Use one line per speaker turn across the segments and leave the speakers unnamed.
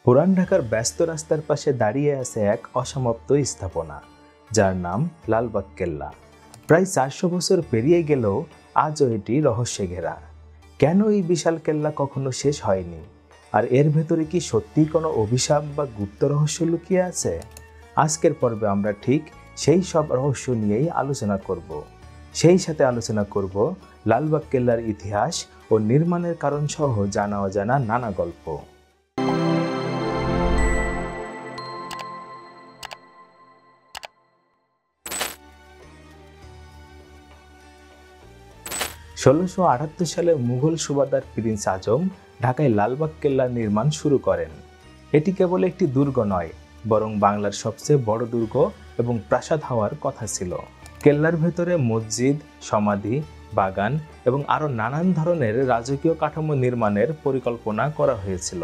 পুরান ঢাকার ব্যস্ত রাস্তার পাশে দাঁড়িয়ে আছে এক অসমাপ্ত স্থাপনা, যার নাম লালবাগ কেল্লা। প্রায় 400 বছর পেরিয়ে গেলেও আজও এটি রহস্যে ঘেরা। কেন এই বিশাল কেল্লা কখনো শেষ হয়নি, আর এর ভেতরে কি সত্যিই কোনো অভিশাপ বা গুপ্ত রহস্য লুকিয়ে আছে? আজকের পর্বে আমরা ঠিক সেই সব রহস্য নিয়েই আলোচনা করব। সেই সাথে আলোচনা করব লালবাগ কেল্লার ইতিহাস ও নির্মাণের কারণ সহ জানা অজানা নানা গল্প। 1678 সালে মুঘল সুবাদার প্রিন্স আজম ঢাকায় লালবাগ কেল্লার নির্মাণ শুরু করেন। এটি কেবল একটি দুর্গ নয়, বরং বাংলার সবচেয়ে বড় দুর্গ এবং প্রাসাদ হওয়ার কথা ছিল। কেল্লার ভেতরে মসজিদ, সমাধি, বাগান এবং আরও নানান ধরনের রাজকীয় কাঠামো নির্মাণের পরিকল্পনা করা হয়েছিল।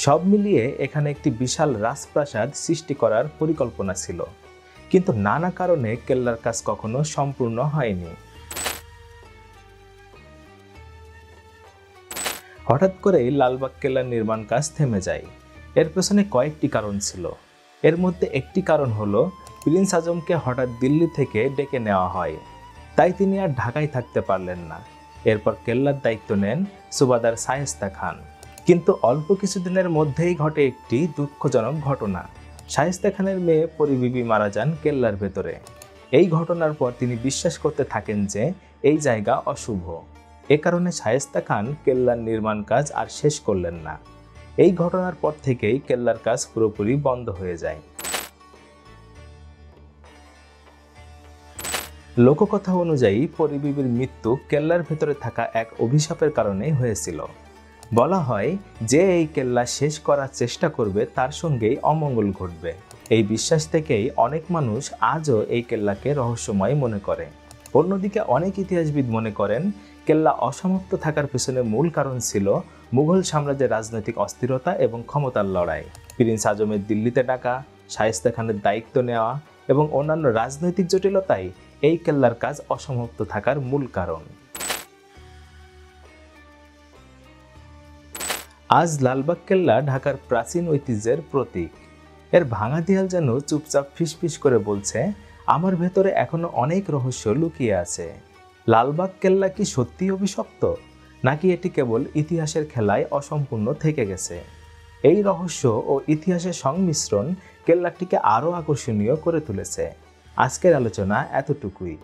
সব মিলিয়ে এখানে একটি বিশাল রাজপ্রাসাদ সৃষ্টি করার পরিকল্পনা ছিল, কিন্তু নানা কারণে কেল্লার কাজ কখনো সম্পূর্ণ হয়নি। হঠাৎ করেই লালবাগ কেল্লার নির্মাণ কাজ থেমে যায়। এর পেছনে কয়েকটি কারণ ছিল। এর মধ্যে একটি কারণ হলো প্রিন্স আজমকে হঠাৎ দিল্লি থেকে ডেকে নেওয়া হয়, তাই তিনি আর ঢাকায় থাকতে পারলেন না। এরপর কেল্লার দায়িত্ব নেন সুবাদার শায়েস্তা খান। কিন্তু অল্প কিছুদিনের মধ্যেই ঘটে একটি দুঃখজনক ঘটনা। শায়েস্তা খানের মেয়ে পরিবিবি মারা যান কেল্লার ভেতরে। এই ঘটনার পর তিনি বিশ্বাস করতে থাকেন যে এই জায়গা অশুভ। এ কারণে শায়েস্তা খান কেল্লার নির্মাণ কাজ আর শেষ করলেন না। এই ঘটনার পর থেকেই কেল্লার কাজ পুরোপুরি বন্ধ হয়ে যায়। লোককথা অনুযায়ী পরিবিবির মৃত্যু কেল্লার ভেতরে থাকা এক অভিশাপের কারণে হয়েছিল। বলা হয় যে এই কেল্লা শেষ করার চেষ্টা করবে তার সঙ্গেই অমঙ্গল ঘটবে। এই বিশ্বাস থেকেই অনেক মানুষ আজও এই কেল্লাকে রহস্যময় মনে করে। অন্যদিকে অনেক ইতিহাসবিদ মনে করেন কেল্লা অসমাপ্ত থাকার পেছনে মূল কারণ ছিল মুঘল সাম্রাজ্যের রাজনৈতিক অস্থিরতা এবং ক্ষমতার লড়াই। প্রিন্স আজমের দিল্লিতে ডাকা, শায়েস্তা খানের দায়িত্ব নেওয়া এবং অন্যান্য রাজনৈতিক জটিলতাই এই কেল্লার কাজ অসমাপ্ত থাকার মূল কারণ। আজ লালবাগ কেল্লা ঢাকার প্রাচীন ঐতিহ্যের প্রতীক। এর ভাঙা দেয়াল যেন চুপচাপ ফিসফিস করে বলছে, আমার ভেতরে এখনো অনেক রহস্য লুকিয়ে আছে। লালবাগ কেল্লা কি সত্যিই অভিশপ্ত, নাকি এটি কেবল ইতিহাসের খেলায় অসম্পূর্ণ থেকে গেছে? এই রহস্য ও ইতিহাসের সংমিশ্রণ কেল্লাটিকে আরও আকর্ষণীয় করে তুলেছে। আজকের আলোচনা এতটুকুই।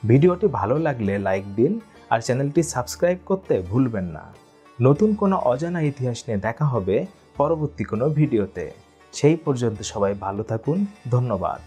ভিডিওটি ভালো লাগলে লাইক দিন আর চ্যানেলটি সাবস্ক্রাইব করতে ভুলবেন না। নতুন কোনো অজানা ইতিহাস নিয়ে দেখা হবে পরবর্তী কোনো ভিডিওতে। সেই পর্যন্ত সবাই ভালো থাকুন। ধন্যবাদ।